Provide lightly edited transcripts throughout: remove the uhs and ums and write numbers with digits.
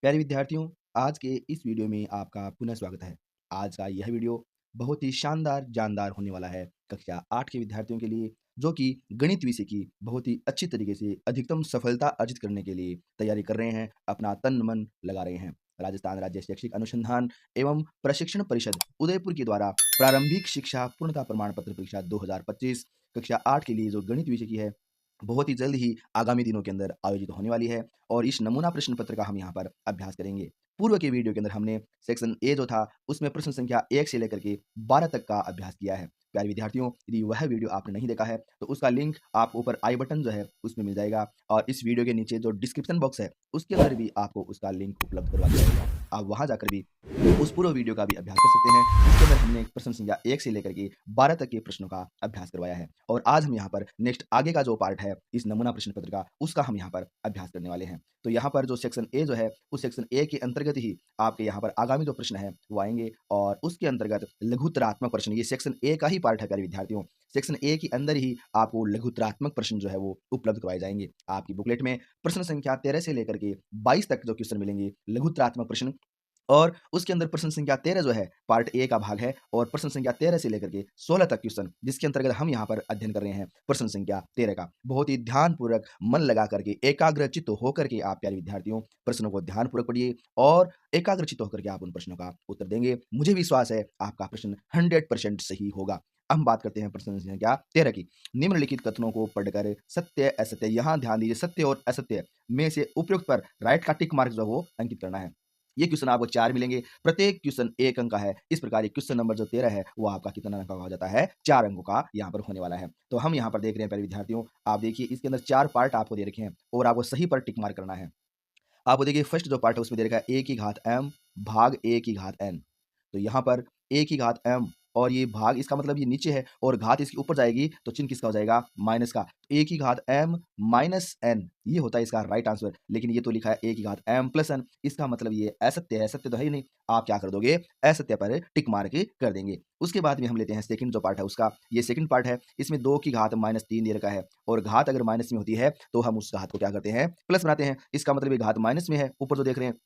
प्यारे विद्यार्थियों, आज के इस वीडियो में आपका पुनः स्वागत है। आज का यह वीडियो बहुत ही शानदार, जानदार होने वाला है कक्षा 8 के विद्यार्थियों के लिए, जो कि गणित विषय की बहुत ही अच्छी तरीके से अधिकतम सफलता अर्जित करने के लिए तैयारी कर रहे हैं, अपना तन-मन लगा रहे हैं। राजस्थान राज्य शैक्षिक अनुसंधान एवं प्रशिक्षण परिषद उदयपुर के द्वारा प्रारंभिक शिक्षा पूर्णता प्रमाण पत्र परीक्षा 2025 कक्षा 8 के लिए जो गणित विषय की है, बहुत ही जल्द ही आगामी दिनों के अंदर आयोजित होने वाली है और इस नमूना प्रश्न पत्र का हम यहाँ पर अभ्यास करेंगे। पूर्व के वीडियो के अंदर हमने सेक्शन ए जो था उसमें प्रश्न संख्या 1 से लेकर के 12 तक का अभ्यास किया है। प्यारे विद्यार्थियों, यदि वह वीडियो आपने नहीं देखा है तो उसका लिंक आपको ऊपर आई बटन जो है उसमें मिल जाएगा और इस वीडियो के नीचे जो डिस्क्रिप्शन बॉक्स है उसके अंदर भी आपको उसका लिंक उपलब्ध करवा दिया जाएगा। आप वहाँ जाकर भी उस पूर्व वीडियो का भी अभ्यास कर सकते हैं। इसके अंदर हमने प्रश्न संख्या 1 से लेकर के 12 तक के प्रश्नों का अभ्यास करवाया है और आज हम यहाँ पर नेक्स्ट आगे का जो पार्ट है इस नमूना प्रश्न पत्र का, उसका हम यहाँ पर अभ्यास करने वाले हैं। तो यहाँ पर जो सेक्शन ए जो है, उस सेक्शन ए के अंतर्गत ही आपके यहाँ पर आगामी जो प्रश्न है वो आएंगे और उसके अंतर्गत लघुत्तरात्मक प्रश्न, ये सेक्शन ए का ही पार्ट है प्यारे विद्यार्थियों। सेक्शन ए के अंदर ही आपको लघुत्तरात्मक प्रश्न जो है वो उपलब्ध करवाए जाएंगे। आपकी बुकलेट में प्रश्न संख्या 13 से लेकर के 22 तक जो क्वेश्चन मिलेंगे लघुत्तरात्मक प्रश्न, और उसके अंदर प्रश्न संख्या 13 जो है पार्ट ए का भाग है और प्रश्न संख्या 13 से लेकर के 16 तक क्वेश्चन, जिसके अंतर्गत हम यहाँ पर अध्ययन कर रहे हैं प्रश्न संख्या 13 का। बहुत ही ध्यानपूर्वक मन लगा करके एकाग्रचित्त होकर के आप प्यारे विद्यार्थियों प्रश्नों को ध्यानपूर्वक पढ़िए और एकाग्रचित्त होकर के आप उन प्रश्नों का उत्तर देंगे। मुझे विश्वास है आपका प्रश्न 100% सही होगा। अब हम बात करते हैं प्रश्न संख्या 13 की। निम्नलिखित कथनों को पढ़कर सत्य असत्य, यहाँ ध्यान दीजिए, सत्य और असत्य में से उपयुक्त पर राइट का टिक मार्क जो है वो अंकित करना है। ये क्वेश्चन आपको 4 मिलेंगे, प्रत्येक क्वेश्चन 1 अंक का है। इस प्रकार ये क्वेश्चन नंबर जो 13 है वो आपका कितना अंक का हो जाता है, 4 अंकों का यहाँ पर होने वाला है। तो हम यहाँ पर देख रहे हैं प्यारे विद्यार्थियों, आप देखिए इसके अंदर 4 पार्ट आपको दे रखे हैं और आपको सही पर टिक मार्क करना है। आपको देखिए फर्स्ट जो पार्ट है उसमें दे रखा है a की घात m भाग a की घात n। तो यहाँ पर a की घात m और ये भाग, इसका मतलब ये नीचे है और घात इसके ऊपर जाएगी तो चिन्ह किसका हो जाएगा, माइनस का। a की घात m माइनस n, ये होता है इसका राइट आंसर। लेकिन ये तो लिखा है a की घात m प्लस n, इसका मतलब ये असत्य है, सत्य तो है ही नहीं। आप क्या कर दोगे, असत्य पर टिक मार्क कर देंगे। उसके बाद में हम लेते हैं सेकंड जो पार्ट है उसका, ये सेकंड पार्ट है। इसमें 2 की घात माइनस 3 दे रखा है और घात अगर माइनस में होती है तो हम उस घात को क्या करते हैं, प्लस बनाते हैं। इसका मतलब ये घात माइनस में है ऊपर जो देख रहे हैं,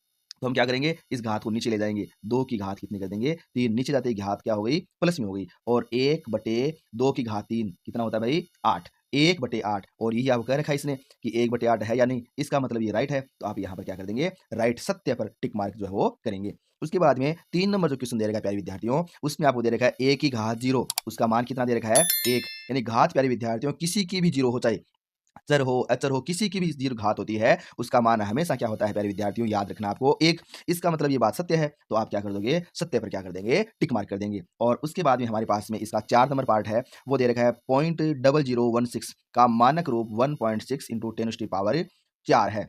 तो हम क्या करेंगे, इस घात को नीचे ले जाएंगे। 2 की घात कितनी कर देंगे, 3। नीचे जाते ही घात क्या हो गई, प्लस में हो गई। और 1/2 की घात 3 कितना होता है भाई, 8। 1/8 और यही आपको कह रखा है इसने कि 1/8 है या नहीं, इसका मतलब ये राइट है। तो आप यहाँ पर क्या कर देंगे, राइट सत्य पर टिक मार्क जो है वो करेंगे। उसके बाद में 3 नंबर जो क्वेश्चन दे रखा है प्यारे विद्यार्थियों, उसमें आपको दे रखा है a की घात 0, उसका मान कितना दे रखा है, 1। यानी घात प्यारे विद्यार्थियों किसी की भी 0 हो, चाहे चर हो अचर हो, किसी की भी दीर्घ घात होती है, उसका मान हमेशा क्या होता है प्यारे विद्यार्थियों, याद रखना आपको, 1। इसका मतलब ये बात सत्य है, तो आप क्या कर दोगे, सत्य पर क्या कर देंगे, टिक मार्क कर देंगे। और उसके बाद में हमारे पास में इसका 4 नंबर पार्ट है, वो दे रखा है 0.0016 का मानक रूप 1.6 इंटू 10⁴ है।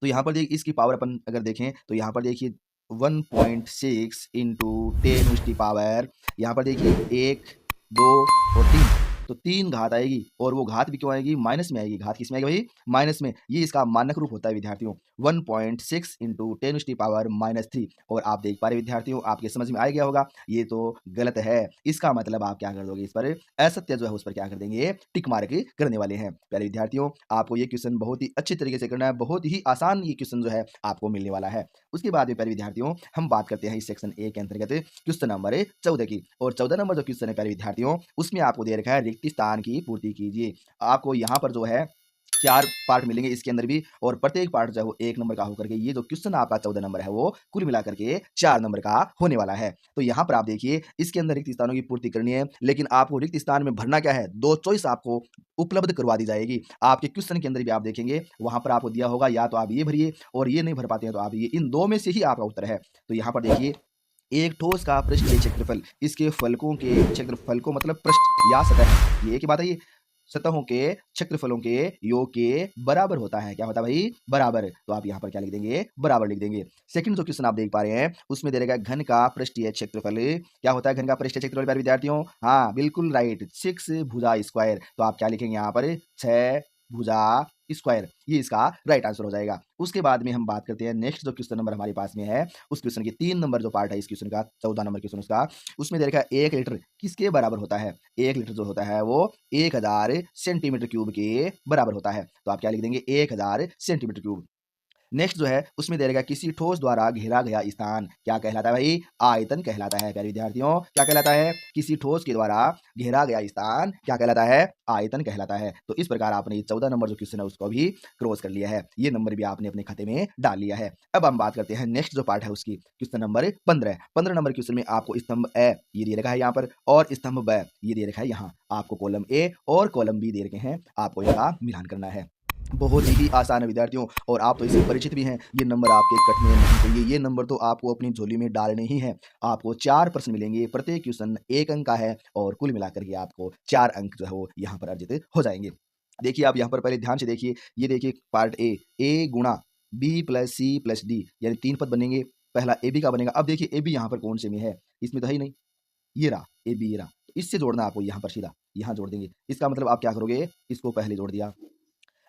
तो यहाँ पर देखिए इसकी पावर अपन अगर देखें तो यहाँ पर देखिए 1.6 इंटू 10⁻, यहाँ पर देखिए 1, 2 और 3, तो 3 घात आएगी और वो घात भी क्यों आएगी, माइनस में आएगी। घात किस में आएगी भाई, माइनस में। ये इसका मानक रूप होता है विद्यार्थियों 1.6 इंटू 10⁻³ और आप देख पा रहे विद्यार्थियों, आपके समझ में आ गया होगा, ये तो गलत है। इसका मतलब आप क्या कर दोगे, इस पर असत्य जो है उस पर क्या कर देंगे, टिक मार्क करने वाले हैं। प्यारे विद्यार्थियों, आपको ये क्वेश्चन बहुत ही अच्छी तरीके से करना है, बहुत ही आसान ये क्वेश्चन जो है आपको मिलने वाला है। उसके बाद में प्यारे विद्यार्थियों हम बात करते हैं इस सेक्शन ए के अंतर्गत क्वेश्चन नंबर 14 की। और 14 नंबर जो क्वेश्चन है प्यारे विद्यार्थियों, उसमें आपको दे रखा है रिक्त स्थान की पूर्ति कीजिए। आपको यहाँ पर जो है 4 पार्ट मिलेंगे इसके अंदर भी और प्रत्येक पार्ट जो है वो 1 नंबर का होकर के ये जो क्वेश्चन आपका 14 नंबर है वो कुल मिलाकर के 4 नंबर का होने वाला है। तो यहाँ पर आप देखिए इसके अंदर रिक्त स्थानों की पूर्ति करनी है, लेकिन आपको रिक्त स्थान में भरना क्या है, 2 चॉइस आपको उपलब्ध करवा दी जाएगी। आपके क्वेश्चन के अंदर भी आप देखेंगे वहां पर आपको दिया होगा, या तो आप ये भरिए और ये नहीं भर पाते हैं तो आप ये, इन 2 में से ही आपका उत्तर है। तो यहाँ पर देखिए एक ठोस का पृष्ठीय क्षेत्रफल इसके फलकों के क्षेत्रफल को, मतलब पृष्ठ या सतह, ये एक ही बात है, ये सतहों के क्षेत्रफलों के योग के बराबर होता है। क्या होता है भाई, बराबर। तो आप यहाँ पर क्या लिख देंगे, बराबर लिख देंगे। सेकंड जो क्वेश्चन आप देख पा रहे हैं उसमें दे रखा है घन का पृष्ठीय क्षेत्रफल। क्या होता है घन का पृष्ठीय क्षेत्रफल प्यारे विद्यार्थियों, हाँ बिल्कुल राइट, 6 भुजा स्क्वायर। तो आप क्या लिखेंगे यहाँ पर, 6 भुजा स्क्वायर, ये इसका राइट आंसर हो जाएगा। उसके बाद में हम बात करते हैं नेक्स्ट जो क्वेश्चन नंबर हमारे पास में है, उस क्वेश्चन के 3 नंबर जो पार्ट है इस क्वेश्चन का, 14 नंबर क्वेश्चन उसका, उसमें दे रखा है 1 लीटर किसके बराबर होता है। 1 लीटर जो होता है वो 1000 सेंटीमीटर क्यूब के बराबर होता है। तो आप क्या लिख देंगे, 1000 सेंटीमीटर क्यूब। नेक्स्ट जो है उसमें दे रहेगा किसी ठोस द्वारा घेरा गया स्थान क्या कहलाता है भाई? आयतन कहलाता है। प्यारे विद्यार्थियों क्या कहलाता है? किसी ठोस के द्वारा घेरा गया स्थान क्या कहलाता है? आयतन कहलाता है। तो इस प्रकार आपने 14 नंबर जो क्वेश्चन है उसको भी क्रॉस कर लिया है। ये नंबर भी आपने अपने खाते में डाल लिया है। अब हम बात करते हैं नेक्स्ट जो पार्ट है उसकी, क्वेश्चन नंबर 15। 15 नंबर क्वेश्चन में आपको स्तंभ ए ये दे रखा है यहाँ पर और स्तंभ ब ये दे रखा है यहाँ। आपको कॉलम ए और कॉलम बी दे रखे हैं, आपको इनका मिलान करना है। बहुत ही आसान है विद्यार्थियों और आप तो इससे परिचित भी हैं। ये नंबर आपके कटने नहीं चाहिए। ये नंबर तो आपको अपनी झोली में डालने ही हैं। आपको 4 प्रश्न मिलेंगे, प्रत्येक क्वेश्चन 1 अंक का है और कुल मिलाकर के आपको 4 अंक जो है वो यहाँ पर अर्जित हो जाएंगे। देखिए आप यहाँ पर पहले ध्यान से देखिए, ये देखिए पार्ट ए गुणा B plus C plus D यानी 3 पद बनेंगे। पहला ए बी का बनेगा। अब देखिए ए बी यहाँ पर कौन से में है? इसमें तो है ही नहीं। ये रहा ए बी, ये रहा। तो इससे जोड़ना आपको यहाँ पर सीधा यहाँ जोड़ देंगे। इसका मतलब आप क्या करोगे? इसको पहले जोड़ दिया।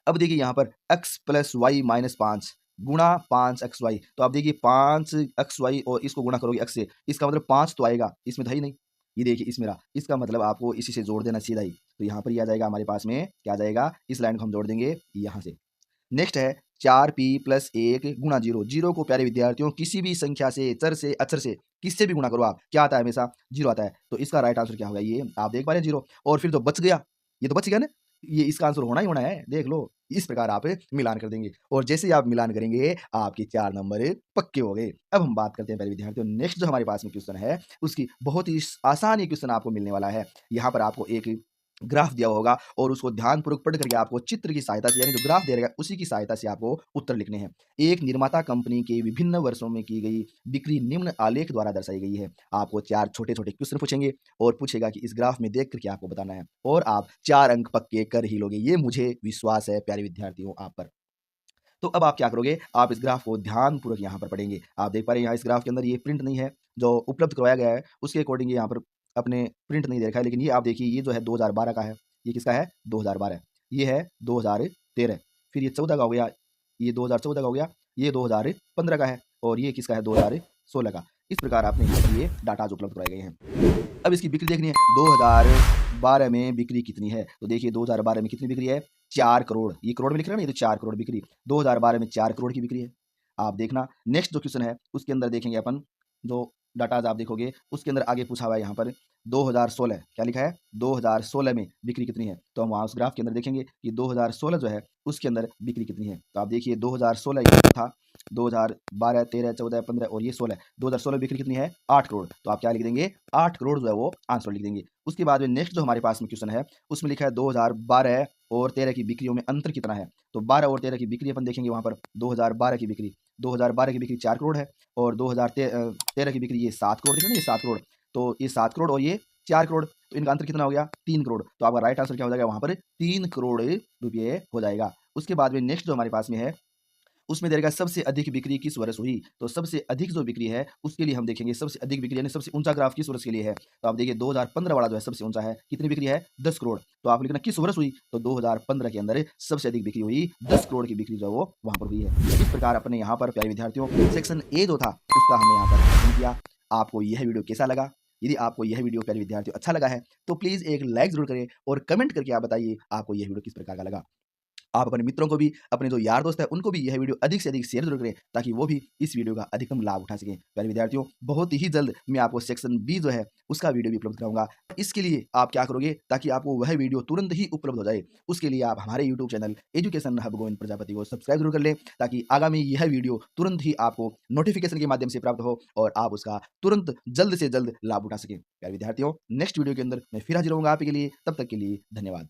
अब देखिए यहाँ पर x प्लस वाई माइनस 5 गुणा 5xy। तो आप देखिए 5xy और इसको गुणा करोगे x से, इसका मतलब 5 तो आएगा, इसमें था ही नहीं। ये देखिए इसमें रहा, इसका मतलब आपको इसी से जोड़ देना सीधा ही। तो यहाँ पर ये आ जाएगा हमारे पास में, क्या आ जाएगा? इस लाइन को हम जोड़ देंगे यहाँ से। नेक्स्ट है 4p प्लस 1 गुणा 0। जीरो को प्यारे विद्यार्थियों किसी भी संख्या से, चर से, अक्षर से, किससे भी गुणा करो आप, क्या आता है? हमेशा 0 आता है। तो इसका राइट आंसर क्या होगा? ये आप देख पा रहे हैं 0। और फिर तो बच गया, ये तो बच गया ना, ये इसका आंसर होना ही होना है, देख लो। इस प्रकार आप मिलान कर देंगे और जैसे ही आप मिलान करेंगे आपके 4 नंबर पक्के हो गए। अब हम बात करते हैं प्यारे विद्यार्थियों नेक्स्ट जो हमारे पास में क्वेश्चन है उसकी बहुत ही आसान ही क्वेश्चन आपको मिलने वाला है। यहाँ पर आपको एक ग्राफ दिया होगा और उसको ध्यानपूर्वक पढ़ करके आपको चित्र की सहायता से यानी जो ग्राफ दे रहेगा उसी की सहायता से आपको उत्तर लिखने हैं। एक निर्माता कंपनी के विभिन्न वर्षों में की गई बिक्री निम्न आलेख द्वारा दर्शाई गई है। आपको 4 छोटे-छोटे क्वेश्चन पूछेंगे और पूछेगा कि इस ग्राफ में देख करके आपको बताना है और आप 4 अंक पक्के कर ही लोगे। ये मुझे विश्वास है प्यारे विद्यार्थियों आप पर। तो अब आप क्या करोगे? आप इस ग्राफ को ध्यानपूर्वक यहाँ पर पढ़ेंगे। आप देख पा रहे हैं यहाँ इस ग्राफ के अंदर ये प्रिंट नहीं है, जो उपलब्ध करवाया गया है उसके अकॉर्डिंग यहाँ पर अपने प्रिंट नहीं दे रखा है। लेकिन ये आप देखिए ये जो है 2012 का है। ये किसका है? 2012। ये है 2013। फिर ये 14 का हो गया, ये 2014 का हो गया, ये 2015 का है और ये किसका है? 2016 का। इस प्रकार आपने यहाँ पर ये डाटाज उपलब्ध करवाए गए हैं। अब इसकी बिक्री देखनी है 2012 में बिक्री कितनी है? तो देखिए 2012 में कितनी बिक्री है? 4 करोड़। ये करोड़ में लिख रहा है ना, ये तो 4 करोड़ बिक्री 2012 में 4 करोड़ की बिक्री है। आप देखना नेक्स्ट जो क्वेश्चन है उसके अंदर देखेंगे अपन, जो डाटाज आप देखोगे उसके अंदर आगे पूछा हुआ है यहाँ पर 2016 क्या लिखा है? 2016 में बिक्री कितनी है? तो हम वहाँ उस ग्राफ के अंदर देखेंगे कि 2016 जो है उसके अंदर बिक्री कितनी है। तो आप देखिए 2016 ये था, 2012, 13, 14, 15 और ये 16। 2016 बिक्री कितनी है? 8 करोड़। तो आप क्या लिख देंगे? 8 करोड़ जो है वो आंसर लिख देंगे। उसके बाद में नेक्स्ट जो हमारे पास में क्वेश्चन है उसमें लिखा है 2012 और 13 की बिक्रियों में अंतर कितना है? तो 12 और 13 की बिक्री अपन देखेंगे वहाँ पर 2012 की बिक्री 2012 की बिक्री 4 करोड़ है और 2013 की बिक्री ये 7 करोड़ दिख रहा है ना, ये 7 करोड़। तो ये 7 करोड़ और ये 4 करोड़, तो इनका अंतर कितना हो गया? 3 करोड़। तो आपका राइट आंसर क्या हो जाएगा? वहाँ पर 3 करोड़ रुपये हो जाएगा। उसके बाद में नेक्स्ट जो हमारे पास में है उसमें दे देगा सबसे अधिक बिक्री किस वर्ष हुई? तो सबसे अधिक जो बिक्री है उसके लिए हम देखेंगे सबसे अधिक बिक्री यानी सबसे ऊंचा ग्राफ किस वर्ष के लिए है? तो आप देखिए 2015 वाला जो है सबसे ऊंचा है। कितनी बिक्री है? 10 करोड़। तो आप लिखना किस वर्ष हुई? तो 2015 के अंदर सबसे अधिक बिक्री हुई 10 करोड़ की बिक्री जो है वो वहाँ पर हुई है। इस प्रकार अपने यहाँ पर प्यारे विद्यार्थियों सेक्शन ए जो था उसका हमने यहाँ पर खत्म किया। आपको यह वीडियो कैसा लगा? यदि आपको यह वीडियो प्यारे विद्यार्थियों अच्छा लगा है तो प्लीज़ एक लाइक ज़रूर करें और कमेंट करके आप बताइए आपको यह वीडियो किस प्रकार का लगा। आप अपने मित्रों को भी, अपने जो यार दोस्त हैं उनको भी यह वीडियो अधिक से अधिक शेयर जरूर करें ताकि वो भी इस वीडियो का अधिकतम लाभ उठा सकें। प्यारे विद्यार्थियों बहुत ही जल्द मैं आपको सेक्शन बी जो है उसका वीडियो भी उपलब्ध कराऊंगा। इसके लिए आप क्या करोगे ताकि आपको वह वीडियो तुरंत ही उपलब्ध हो जाए? उसके लिए आप हमारे YouTube channel education hub Govind Prajapati को सब्सक्राइब जरूर कर लें ताकि आगामी यह वीडियो तुरंत ही आपको नोटिफिकेशन के माध्यम से प्राप्त हो और आप उसका तुरंत जल्द से जल्द लाभ उठा सकें। प्यारे विद्यार्थियों नेक्स्ट वीडियो के अंदर मैं फिर हाजिर रहूंगा आपके लिए, तब तक के लिए धन्यवाद।